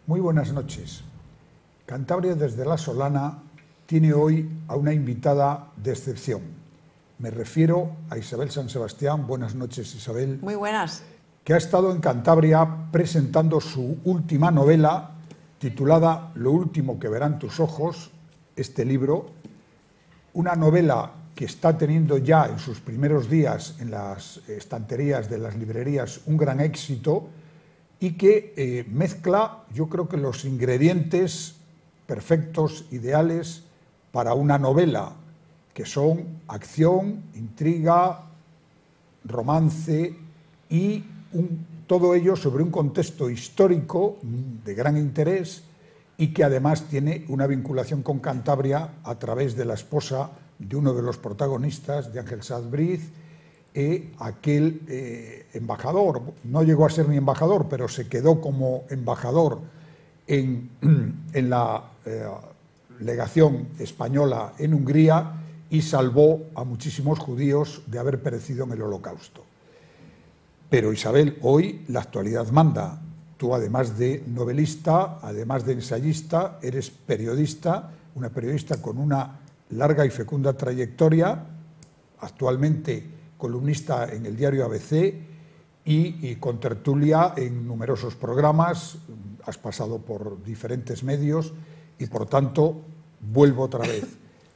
Muy buenas noches. Cantabria desde La Solana tiene hoy a una invitada de excepción. Me refiero a Isabel San Sebastián. Buenas noches, Isabel. Muy buenas. Que ha estado en Cantabria presentando su última novela titulada Lo último que verán tus ojos, este libro, una novela que está teniendo ya en sus primeros días en las estanterías de las librerías un gran éxito y que mezcla, yo creo que los ingredientes perfectos, ideales para una novela, que son acción, intriga, romance y todo ello sobre un contexto histórico de gran interés y que además tiene una vinculación con Cantabria a través de la esposa de uno de los protagonistas, de Ángel Saez-Briz, aquel embajador, no llegó a ser ni embajador, pero se quedó como embajador en la legación española en Hungría y salvó a muchísimos judíos de haber perecido en el Holocausto. Pero Isabel, hoy la actualidad manda. Tú, además de novelista, además de ensayista, eres periodista, una periodista con una larga y fecunda trayectoria, actualmente columnista en el diario ABC y contertulia en numerosos programas, has pasado por diferentes medios y por tanto vuelvo otra vez.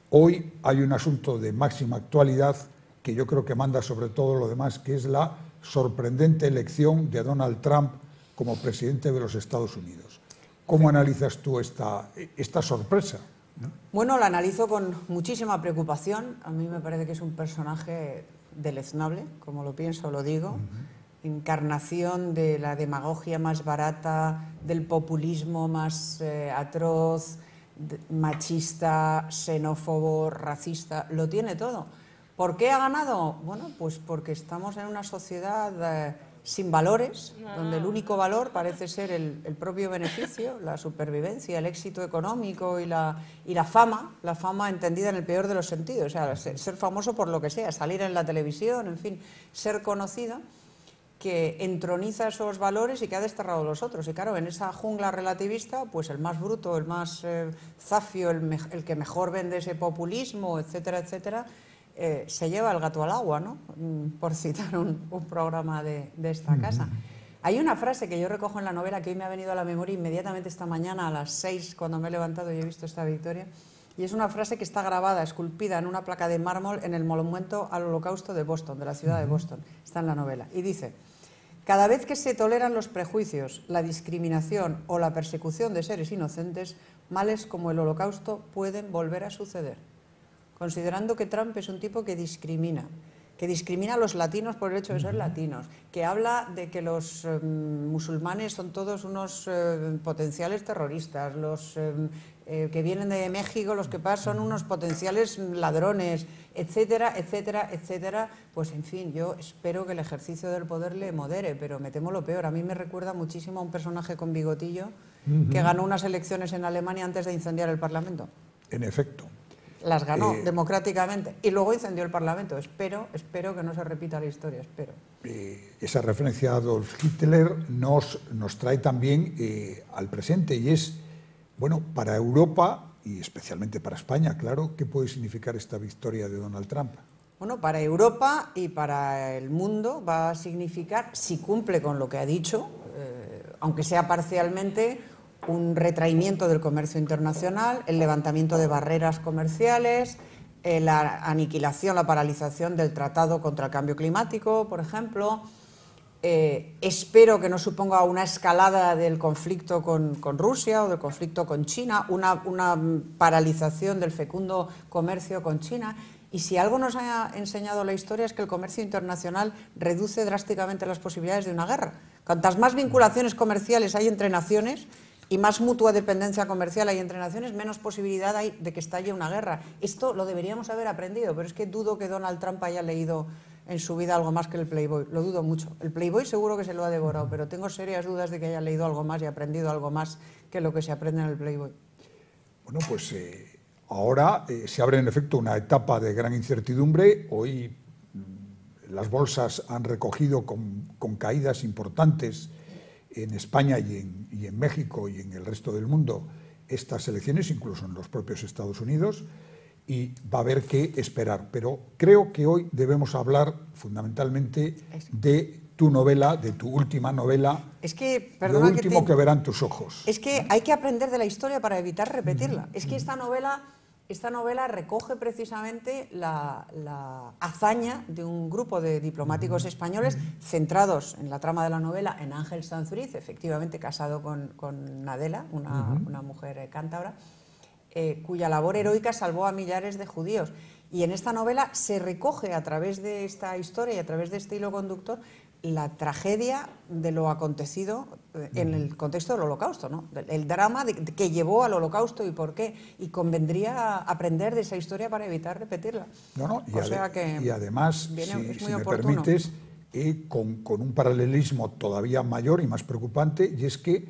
Hoy hay un asunto de máxima actualidad que yo creo que manda sobre todo lo demás, que es la sorprendente elección de Donald Trump como presidente de los Estados Unidos. ¿Cómo analizas tú esta sorpresa? Bueno, la analizo con muchísima preocupación. A mí me parece que es un personaje deleznable, como lo pienso, lo digo. Encarnación de la demagogia más barata, del populismo más atroz, machista, xenófobo, racista, lo tiene todo. ¿Por qué ha ganado? Bueno, pues porque estamos en una sociedad sin valores, donde el único valor parece ser el propio beneficio, la supervivencia, el éxito económico y la fama entendida en el peor de los sentidos, o sea, ser famoso por lo que sea, salir en la televisión, en fin, ser conocido, que entroniza esos valores y que ha desterrado los otros. Y claro, en esa jungla relativista, pues el más bruto, el más zafio, el que mejor vende ese populismo, etcétera, etcétera, se lleva el gato al agua, ¿no? Por citar un programa de esta casa. Hay una frase que yo recojo en la novela que hoy me ha venido a la memoria inmediatamente esta mañana a las 6, cuando me he levantado y he visto esta victoria, y es una frase que está grabada, esculpida en una placa de mármol en el monumento al Holocausto de Boston, de la ciudad de Boston. Está en la novela. Y dice: cada vez que se toleran los prejuicios, la discriminación o la persecución de seres inocentes, males como el Holocausto pueden volver a suceder. Considerando que Trump es un tipo que discrimina a los latinos por el hecho de ser latinos, que habla de que los musulmanes son todos unos potenciales terroristas, los que vienen de México, los que pasan son unos potenciales ladrones, etcétera, etcétera, etcétera. Pues en fin, yo espero que el ejercicio del poder le modere, pero me temo lo peor. A mí me recuerda muchísimo a un personaje con bigotillo que ganó unas elecciones en Alemania antes de incendiar el Parlamento. En efecto. Las ganó democráticamente y luego incendió el Parlamento. Espero que no se repita la historia, espero. Esa referencia a Adolf Hitler nos trae también al presente y es, bueno, para Europa y especialmente para España, claro, ¿qué puede significar esta victoria de Donald Trump? Bueno, para Europa y para el mundo va a significar, si cumple con lo que ha dicho, aunque sea parcialmente, un retraimiento del comercio internacional, el levantamiento de barreras comerciales, la aniquilación, la paralización del Tratado contra el Cambio Climático, por ejemplo. Espero que no suponga una escalada del conflicto con Rusia o del conflicto con China, una paralización del fecundo comercio con China. Y si algo nos ha enseñado la historia es que el comercio internacional reduce drásticamente las posibilidades de una guerra. Cuantas más vinculaciones comerciales hay entre naciones y más mutua dependencia comercial hay entre naciones, menos posibilidad hay de que estalle una guerra. Esto lo deberíamos haber aprendido, pero es que dudo que Donald Trump haya leído en su vida algo más que el Playboy. Lo dudo mucho. El Playboy seguro que se lo ha devorado, pero tengo serias dudas de que haya leído algo más y aprendido algo más que lo que se aprende en el Playboy. Bueno, pues ahora se abre en efecto una etapa de gran incertidumbre. Hoy las bolsas han recogido con caídas importantes en España y en México y en el resto del mundo estas elecciones, incluso en los propios Estados Unidos, y va a haber que esperar. Pero creo que hoy debemos hablar fundamentalmente de tu novela, de tu última novela, es que, Lo último que verán tus ojos. Es que hay que aprender de la historia para evitar repetirla. Es que esta novela recoge precisamente la hazaña de un grupo de diplomáticos españoles centrados en la trama de la novela en Ángel Sanzuriz, efectivamente casado con Nadela, una mujer cántabra, cuya labor heroica salvó a millares de judíos. Y en esta novela se recoge a través de esta historia y a través de este hilo conductor la tragedia de lo acontecido en el contexto del Holocausto, ¿no? El drama que llevó al Holocausto y por qué, y convendría aprender de esa historia para evitar repetirla. Y además, si me permites, con un paralelismo todavía mayor y más preocupante, y es que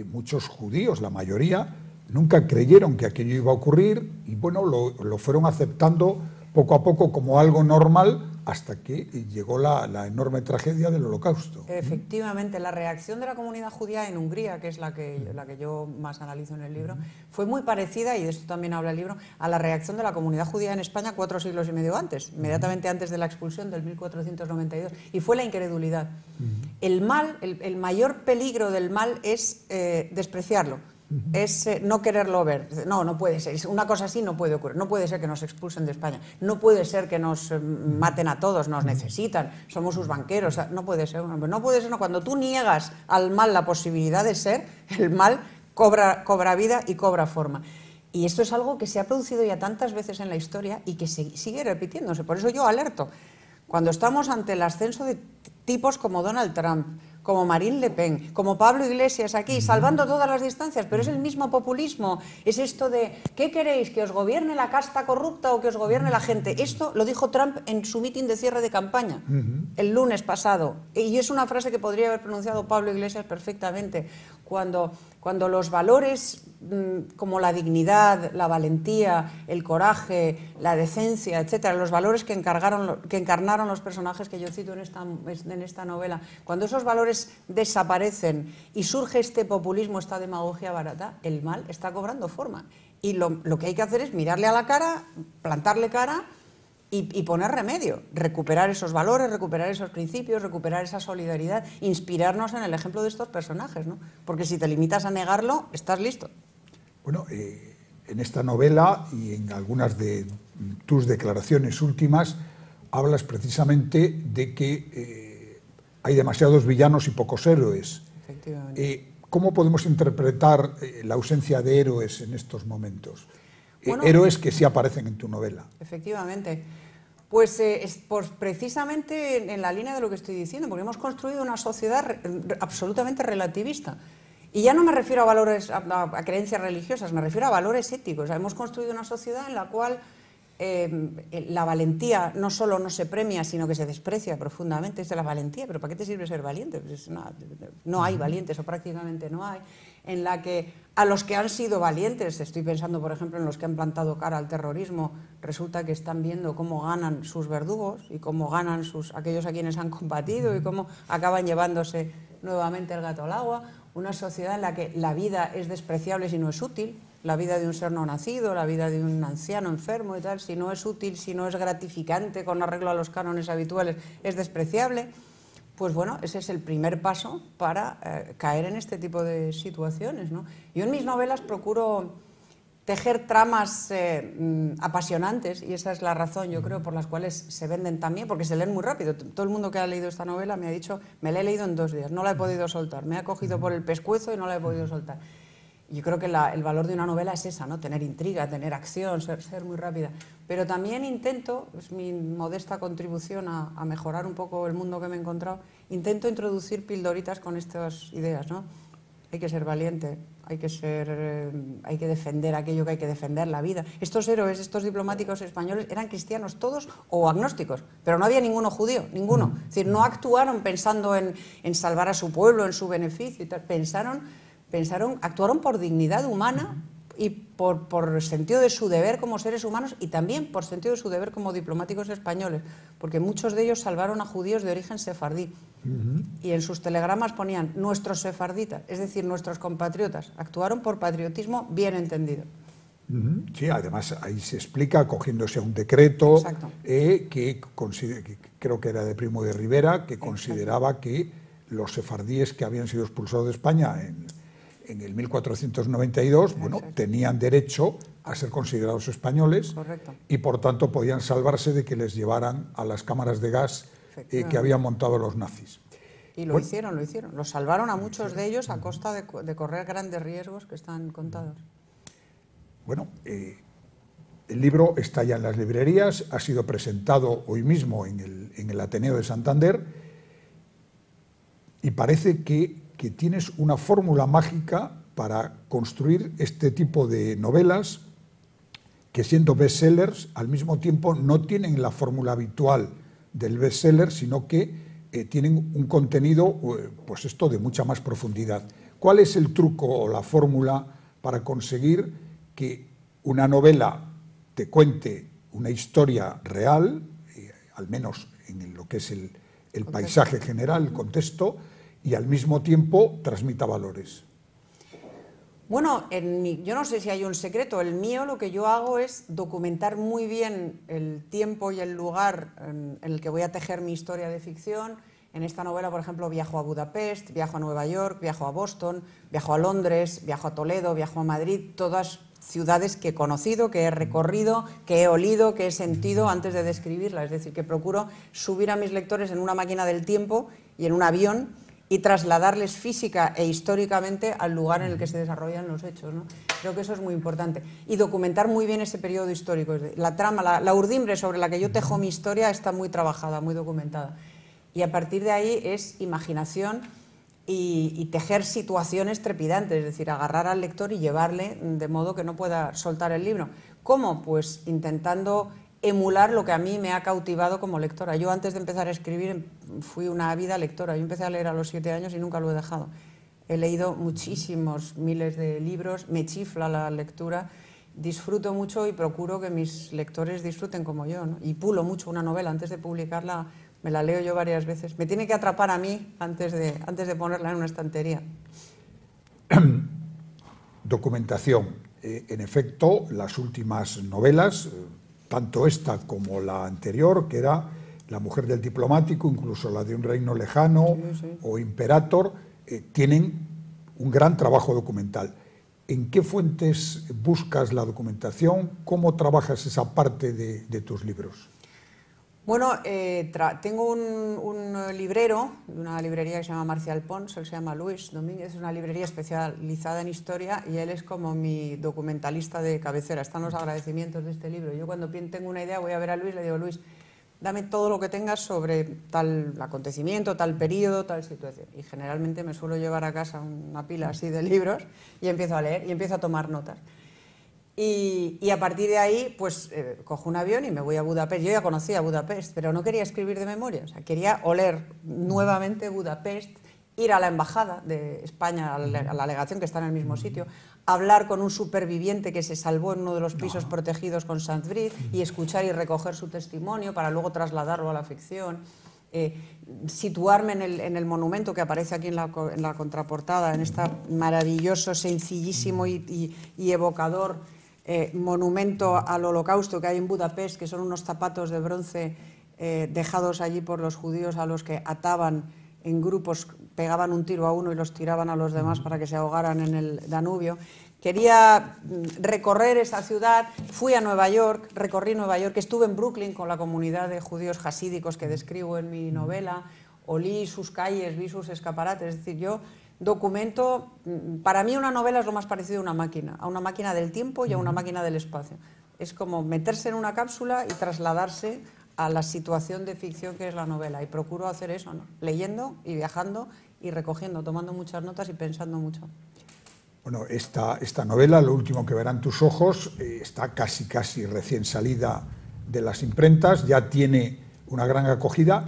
muchos judíos, la mayoría, nunca creyeron que aquello iba a ocurrir y bueno, lo fueron aceptando poco a poco como algo normal hasta que llegó la enorme tragedia del Holocausto. Efectivamente, la reacción de la comunidad judía en Hungría, que es la que yo más analizo en el libro, fue muy parecida, y de esto también habla el libro, a la reacción de la comunidad judía en España 4 siglos y medio antes, inmediatamente antes de la expulsión del 1492, y fue la incredulidad. El mal, el mayor peligro del mal es despreciarlo. Es no quererlo ver. No puede ser. Una cosa así no puede ocurrir. No puede ser que nos expulsen de España. No puede ser que nos maten a todos. Nos necesitan. Somos sus banqueros. No puede ser. No puede ser. No. Cuando tú niegas al mal la posibilidad de ser, el mal cobra vida y cobra forma. Y esto es algo que se ha producido ya tantas veces en la historia y que sigue repitiéndose. Por eso yo alerto. Cuando estamos ante el ascenso de tipos como Donald Trump, como Marine Le Pen, como Pablo Iglesias aquí, salvando todas las distancias, pero es el mismo populismo, es esto de ¿qué queréis? ¿Que os gobierne la casta corrupta o que os gobierne la gente? Esto lo dijo Trump en su mitin de cierre de campaña, el lunes pasado, y es una frase que podría haber pronunciado Pablo Iglesias perfectamente, cuando los valores como la dignidad, la valentía, el coraje, la decencia, etcétera, los valores que encarnaron los personajes que yo cito en esta novela, cuando esos valores desaparecen y surge este populismo, esta demagogia barata, el mal está cobrando forma. Y lo que hay que hacer es mirarle a la cara, plantarle cara y poner remedio, recuperar esos valores, recuperar esos principios, recuperar esa solidaridad, inspirarnos en el ejemplo de estos personajes, ¿no? Porque si te limitas a negarlo, estás listo. Bueno, en esta novela y en algunas de tus declaraciones últimas hablas precisamente de que hay demasiados villanos y pocos héroes. Efectivamente. ¿Cómo podemos interpretar la ausencia de héroes en estos momentos? Bueno, héroes que sí aparecen en tu novela. Efectivamente. Pues precisamente en la línea de lo que estoy diciendo, porque hemos construido una sociedad absolutamente relativista. Y ya no me refiero a valores, a creencias religiosas, me refiero a valores éticos. Hemos construido una sociedad en la cual la valentía no solo no se premia, sino que se desprecia profundamente. Es de la valentía, pero ¿para qué te sirve ser valiente? Pues no hay valientes, o prácticamente no hay. En la que a los que han sido valientes, estoy pensando por ejemplo en los que han plantado cara al terrorismo, resulta que están viendo cómo ganan sus verdugos y cómo ganan aquellos a quienes han combatido y cómo acaban llevándose nuevamente el gato al agua. Una sociedad en la que la vida es despreciable si no es útil, la vida de un ser no nacido, la vida de un anciano enfermo y tal, si no es útil, si no es gratificante con arreglo a los cánones habituales, es despreciable. Pues bueno, ese es el primer paso para caer en este tipo de situaciones, ¿no? Yo en mis novelas procuro tejer tramas apasionantes, y esa es la razón, yo creo, por las cuales se venden también, porque se leen muy rápido. Todo el mundo que ha leído esta novela me ha dicho, me la he leído en 2 días, no la he podido soltar, me ha cogido por el pescuezo y no la he podido soltar. Yo creo que el valor de una novela es esa, ¿no? Tener intriga, tener acción, ser muy rápida. Pero también intento, es mi modesta contribución a mejorar un poco el mundo que me he encontrado, intento introducir pildoritas con estas ideas, ¿no? Hay que ser valiente, hay que defender aquello que hay que defender, la vida. Estos héroes, estos diplomáticos españoles eran cristianos todos o agnósticos, pero no había ninguno judío, ninguno. Es decir, no actuaron pensando en salvar a su pueblo, en su beneficio y tal. Actuaron por dignidad humana, y por sentido de su deber como seres humanos y también por sentido de su deber como diplomáticos españoles, porque muchos de ellos salvaron a judíos de origen sefardí. Y en sus telegramas ponían nuestros sefarditas, es decir, nuestros compatriotas, actuaron por patriotismo bien entendido. Sí, además ahí se explica, cogiéndose a un decreto que creo que era de Primo de Rivera, que consideraba que los sefardíes que habían sido expulsados de España en el 1492, bueno, tenían derecho a ser considerados españoles. Correcto. Y por tanto podían salvarse de que les llevaran a las cámaras de gas que habían montado los nazis. Y lo hicieron. Los salvaron a muchos de ellos a costa de correr grandes riesgos que están contados. Bueno, el libro está ya en las librerías, ha sido presentado hoy mismo en el Ateneo de Santander y parece que tienes una fórmula mágica para construir este tipo de novelas que, siendo bestsellers, al mismo tiempo no tienen la fórmula habitual del bestseller, sino que tienen un contenido, pues esto, de mucha más profundidad. ¿Cuál es el truco o la fórmula para conseguir que una novela te cuente una historia real, al menos en lo que es el paisaje general, el contexto, y al mismo tiempo transmita valores? Bueno, yo no sé si hay un secreto. El mío, lo que yo hago es documentar muy bien el tiempo y el lugar en el que voy a tejer mi historia de ficción. En esta novela, por ejemplo, viajo a Budapest, viajo a Nueva York, viajo a Boston, viajo a Londres, viajo a Toledo, viajo a Madrid, todas ciudades que he conocido, que he recorrido, que he olido, que he sentido antes de describirlas. Es decir, que procuro subir a mis lectores en una máquina del tiempo y en un avión y trasladarles física e históricamente al lugar en el que se desarrollan los hechos, ¿no? Creo que eso es muy importante. Y documentar muy bien ese periodo histórico. La trama, la urdimbre sobre la que yo tejo mi historia está muy trabajada, muy documentada. Y a partir de ahí es imaginación y tejer situaciones trepidantes, es decir, agarrar al lector y llevarle de modo que no pueda soltar el libro. ¿Cómo? Pues intentando emular lo que a mí me ha cautivado como lectora. Yo, antes de empezar a escribir, fui una ávida lectora. Yo empecé a leer a los 7 años y nunca lo he dejado. He leído muchísimos, miles de libros, me chifla la lectura, disfruto mucho y procuro que mis lectores disfruten como yo, ¿no? Y pulo mucho una novela. Antes de publicarla, me la leo yo varias veces. Me tiene que atrapar a mí antes de ponerla en una estantería. Documentación. En efecto, las últimas novelas, tanto esta como la anterior, que era La mujer del diplomático, incluso la de Un reino lejano, o Imperator, tienen un gran trabajo documental. ¿En qué fuentes buscas la documentación? ¿Cómo trabajas esa parte de tus libros? Bueno, tengo un librero, una librería que se llama Marcial Pons, él se llama Luis Domínguez, es una librería especializada en historia y él es como mi documentalista de cabecera. Están los agradecimientos de este libro. Yo, cuando tengo una idea, voy a ver a Luis, le digo: Luis, dame todo lo que tengas sobre tal acontecimiento, tal periodo, tal situación. Y generalmente me suelo llevar a casa una pila así de libros y empiezo a leer y empiezo a tomar notas. Y a partir de ahí, pues cojo un avión y me voy a Budapest. Yo ya conocía Budapest, pero no quería escribir de memoria. O sea, quería oler nuevamente Budapest, ir a la embajada de España, a la legación que está en el mismo sitio, hablar con un superviviente que se salvó en uno de los pisos protegidos con Saint-Brieuc y escuchar y recoger su testimonio para luego trasladarlo a la ficción. Situarme en el monumento que aparece aquí en la contraportada, en este maravilloso, sencillísimo y evocador monumento al Holocausto que hay en Budapest, que son unos zapatos de bronce dejados allí por los judíos, a los que ataban en grupos, pegaban un tiro a uno y los tiraban a los demás para que se ahogaran en el Danubio. Quería recorrer esa ciudad, fui a Nueva York, recorrí Nueva York, estuve en Brooklyn con la comunidad de judíos hasídicos que describo en mi novela, olí sus calles, vi sus escaparates. Es decir, yo documento. Para mí una novela es lo más parecido a una máquina del tiempo y a una máquina del espacio. Es como meterse en una cápsula y trasladarse a la situación de ficción que es la novela, y procuro hacer eso, ¿no? Leyendo y viajando y recogiendo, tomando muchas notas y pensando mucho. Bueno, esta novela, Lo último que verán tus ojos, está casi recién salida de las imprentas, ya tiene una gran acogida,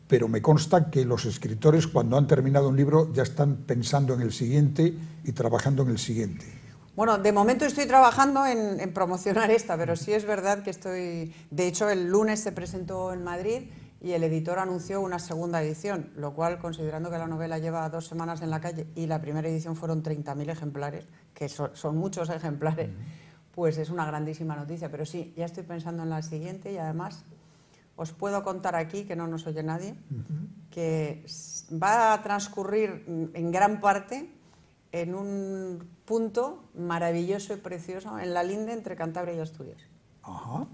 pero me consta que los escritores, cuando han terminado un libro, ya están pensando en el siguiente y trabajando en el siguiente. Bueno, de momento estoy trabajando en promocionar esta, pero sí es verdad que estoy... De hecho, el lunes se presentó en Madrid y el editor anunció una segunda edición, lo cual, considerando que la novela lleva 2 semanas en la calle y la primera edición fueron 30.000 ejemplares, que son muchos ejemplares, pues es una grandísima noticia. Pero sí, ya estoy pensando en la siguiente y además os puedo contar aquí, que no nos oye nadie, que va a transcurrir en gran parte en un punto maravilloso y precioso en la linde entre Cantabria y Asturias. Ajá.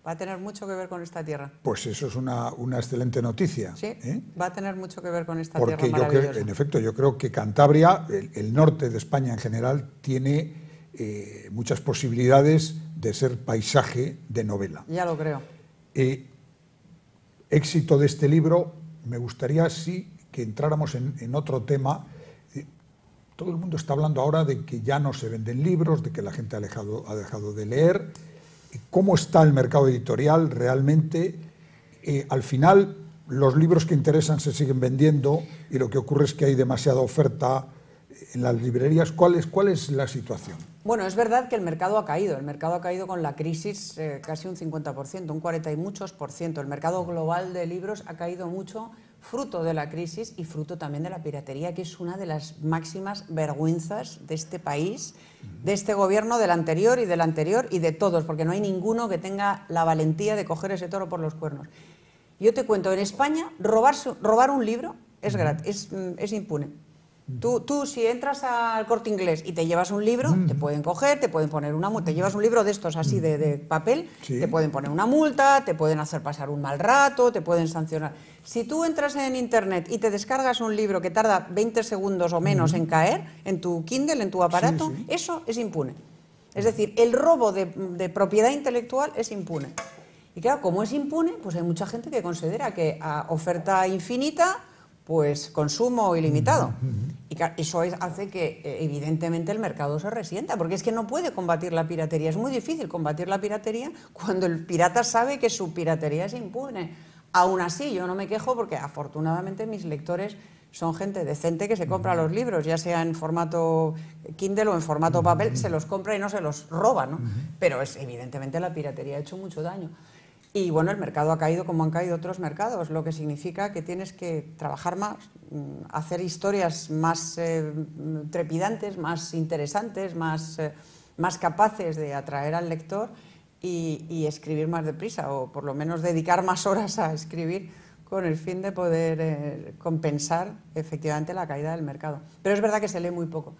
Va a tener mucho que ver con esta tierra. Pues eso es una excelente noticia. Sí, va a tener mucho que ver con esta Porque tierra maravillosa. en efecto, yo creo que Cantabria, el norte de España en general, tiene muchas posibilidades de ser paisaje de novela. Ya lo creo. Éxito de este libro, me gustaría sí que entráramos en otro tema. Todo el mundo está hablando ahora de que ya no se venden libros, de que la gente ha dejado de leer. ¿Cómo está el mercado editorial realmente? Al final, los libros que interesan se siguen vendiendo y lo que ocurre es que hay demasiada oferta en las librerías. ¿Cuál es la situación? Bueno, es verdad que el mercado ha caído. El mercado ha caído con la crisis casi un 50%, un 40 y muchos por ciento. El mercado global de libros ha caído mucho, fruto de la crisis y fruto también de la piratería, que es una de las máximas vergüenzas de este país, de este gobierno, del anterior y de todos, porque no hay ninguno que tenga la valentía de coger ese toro por los cuernos. Yo te cuento, en España, robar un libro es impune. Tú si entras al Corte Inglés y te llevas un libro, te pueden coger, te pueden poner una multa. Te llevas un libro de estos así de papel, sí, te pueden poner una multa, te pueden hacer pasar un mal rato, te pueden sancionar. Si tú entras en Internet y te descargas un libro que tarda 20 segundos o menos en caer en tu Kindle, en tu aparato, eso es impune. Es decir, el robo de propiedad intelectual es impune. Y claro, como es impune, pues hay mucha gente que considera que a oferta infinita, pues consumo ilimitado. Y eso hace que evidentemente el mercado se resienta, porque es que no puede combatir la piratería. Es muy difícil combatir la piratería cuando el pirata sabe que su piratería es impune. Aún así, yo no me quejo porque afortunadamente mis lectores son gente decente que se compra los libros, ya sea en formato Kindle o en formato papel, se los compra y no se los roba, ¿no? Pero evidentemente la piratería ha hecho mucho daño. Y bueno, el mercado ha caído como han caído otros mercados, lo que significa que tienes que trabajar más, hacer historias más trepidantes, más interesantes, más capaces de atraer al lector y escribir más deprisa, o por lo menos dedicar más horas a escribir con el fin de poder compensar efectivamente la caída del mercado. Pero es verdad que se lee muy poco.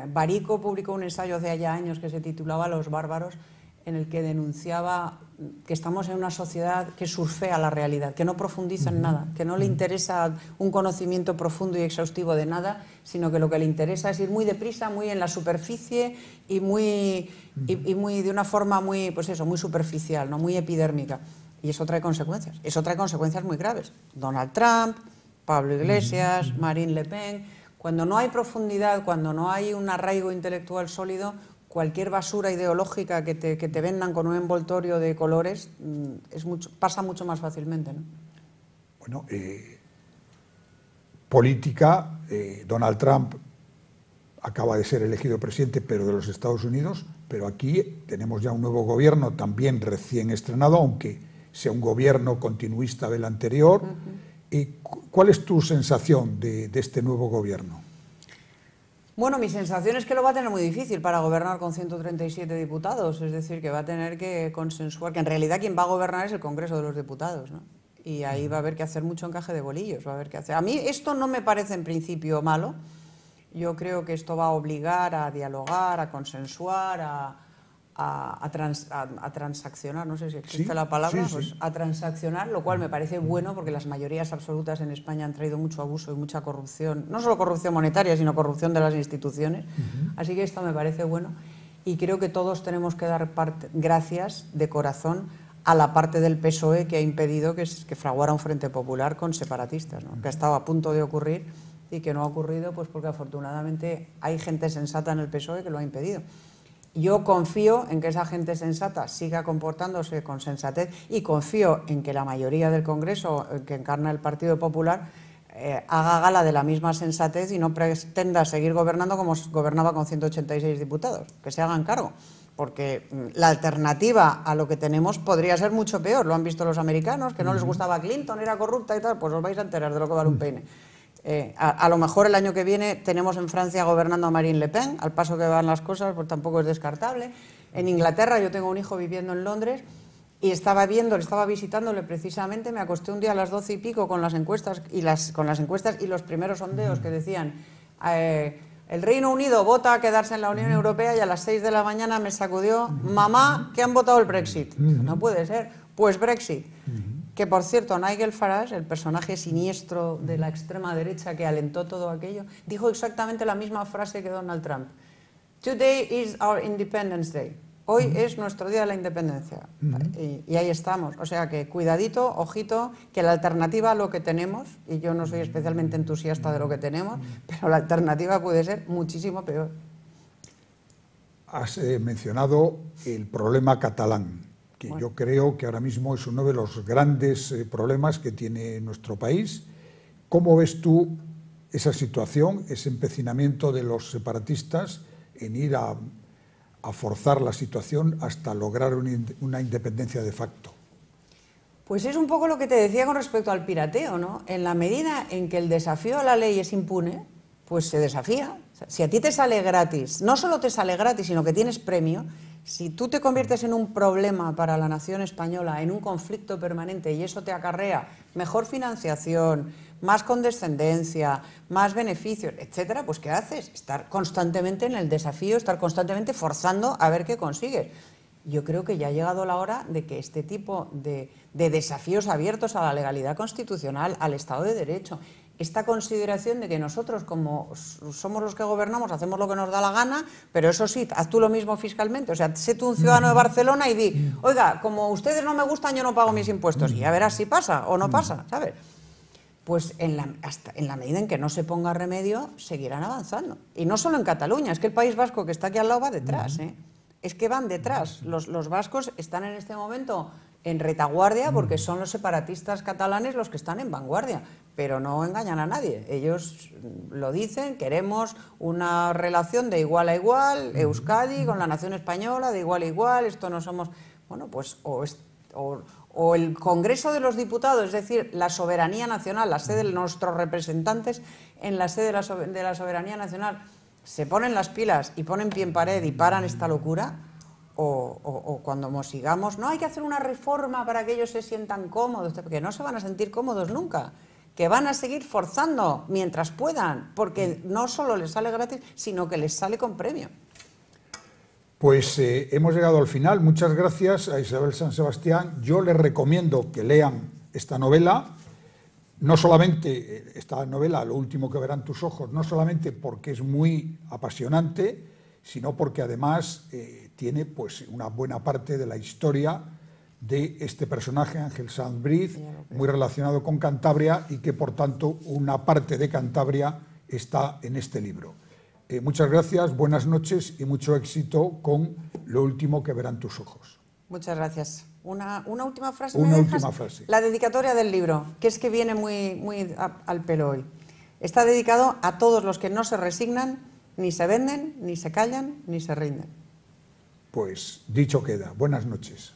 Barico publicó un ensayo hace ya años que se titulaba Los bárbaros, en el que denunciaba que estamos en una sociedad que surfea la realidad, que no profundiza en nada, que no le interesa un conocimiento profundo y exhaustivo de nada, sino que lo que le interesa es ir muy deprisa, muy en la superficie y muy de una forma muy, pues eso, muy superficial, ¿no? Muy epidérmica. Y eso trae consecuencias. Eso trae consecuencias muy graves. Donald Trump, Pablo Iglesias, Marine Le Pen. Cuando no hay profundidad, cuando no hay un arraigo intelectual sólido, cualquier basura ideológica que te vendan con un envoltorio de colores pasa mucho más fácilmente, ¿no? Bueno, política, Donald Trump acaba de ser elegido presidente, pero de los Estados Unidos, pero aquí tenemos ya un nuevo gobierno también recién estrenado, aunque sea un gobierno continuista del anterior. ¿Cuál es tu sensación de este nuevo gobierno? Bueno, mi sensación es que lo va a tener muy difícil para gobernar con 137 diputados, es decir, que va a tener que consensuar, que en realidad quien va a gobernar es el Congreso de los Diputados, ¿no? Y ahí va a haber que hacer mucho encaje de bolillos, va a haber que hacer. A mí esto no me parece en principio malo, yo creo que esto va a obligar a dialogar, a consensuar, a transaccionar, no sé si existe la palabra, pues a transaccionar, lo cual me parece bueno porque las mayorías absolutas en España han traído mucho abuso y mucha corrupción, no solo corrupción monetaria, sino corrupción de las instituciones, así que esto me parece bueno y creo que todos tenemos que dar gracias de corazón a la parte del PSOE que ha impedido que fraguara un frente popular con separatistas, ¿no? Que estaba a punto de ocurrir y que no ha ocurrido pues porque afortunadamente hay gente sensata en el PSOE que lo ha impedido. Yo confío en que esa gente sensata siga comportándose con sensatez y confío en que la mayoría del Congreso que encarna el Partido Popular haga gala de la misma sensatez y no pretenda seguir gobernando como gobernaba con 186 diputados, que se hagan cargo, porque la alternativa a lo que tenemos podría ser mucho peor. Lo han visto los americanos, que no les gustaba Clinton, era corrupta y tal, pues os vais a enterar de lo que vale un peine. A lo mejor el año que viene tenemos en Francia gobernando a Marine Le Pen, al paso que van las cosas, pues tampoco es descartable. En Inglaterra, yo tengo un hijo viviendo en Londres, y estaba visitándole precisamente, me acosté un día a las 12 y pico con las encuestas y los primeros sondeos que decían el Reino Unido vota a quedarse en la Unión Europea, y a las 6 de la mañana me sacudió: mamá, que han votado el Brexit. No puede ser. Pues Brexit. Que por cierto, Nigel Farage, el personaje siniestro de la extrema derecha que alentó todo aquello, dijo exactamente la misma frase que Donald Trump. Today is our Independence Day. Hoy es nuestro día de la independencia. Y ahí estamos. O sea que cuidadito, ojito, que la alternativa a lo que tenemos, y yo no soy especialmente entusiasta de lo que tenemos, pero la alternativa puede ser muchísimo peor. Has mencionado el problema catalán, que bueno, yo creo que ahora mismo es uno de los grandes problemas que tiene nuestro país. ¿Cómo ves tú esa situación, ese empecinamiento de los separatistas en ir a forzar la situación hasta lograr una independencia de facto? Pues es un poco lo que te decía con respecto al pirateo, ¿no? En la medida en que el desafío a la ley es impune, pues se desafía. O sea, si a ti te sale gratis, no solo te sale gratis, sino que tienes premio, si tú te conviertes en un problema para la nación española, en un conflicto permanente, y eso te acarrea mejor financiación, más condescendencia, más beneficios, etcétera, pues ¿qué haces? Estar constantemente en el desafío, estar constantemente forzando a ver qué consigues. Yo creo que ya ha llegado la hora de que este tipo de desafíos abiertos a la legalidad constitucional, al Estado de Derecho, esta consideración de que nosotros, como somos los que gobernamos, hacemos lo que nos da la gana, pero eso sí, haz tú lo mismo fiscalmente. O sea, sé tú un ciudadano de Barcelona y di: oiga, como ustedes no me gustan, yo no pago mis impuestos, y ya verás si pasa o no pasa, ¿sabes? Pues en la medida en que no se ponga remedio, seguirán avanzando. Y no solo en Cataluña, es que el País Vasco, que está aquí al lado, va detrás, ¿eh? Es que van detrás. Los vascos están en este momento en retaguardia porque son los separatistas catalanes los que están en vanguardia, pero no engañan a nadie. Ellos lo dicen: queremos una relación de igual a igual, Euskadi con la nación española, de igual a igual, esto no somos... Bueno, pues o el Congreso de los Diputados, es decir, la soberanía nacional, la sede de nuestros representantes en la sede de la soberanía nacional, se ponen las pilas y ponen pie en pared y paran esta locura, o cuando sigamos, no, hay que hacer una reforma para que ellos se sientan cómodos, porque no se van a sentir cómodos nunca, que van a seguir forzando mientras puedan, porque no solo les sale gratis, sino que les sale con premio. Pues hemos llegado al final. Muchas gracias a Isabel San Sebastián. Yo les recomiendo que lean esta novela, no solamente esta novela, Lo último que verán tus ojos, no solamente porque es muy apasionante, sino porque además tiene pues una buena parte de la historia de este personaje, Ángel Sanz Briz, muy relacionado con Cantabria, y que por tanto una parte de Cantabria está en este libro. Muchas gracias, buenas noches y mucho éxito con Lo último que verán tus ojos. Muchas gracias. Una última frase. Una última frase. La dedicatoria del libro, que es que viene muy al pelo hoy. Está dedicado a todos los que no se resignan, ni se venden, ni se callan, ni se rinden. Pues dicho queda. Buenas noches.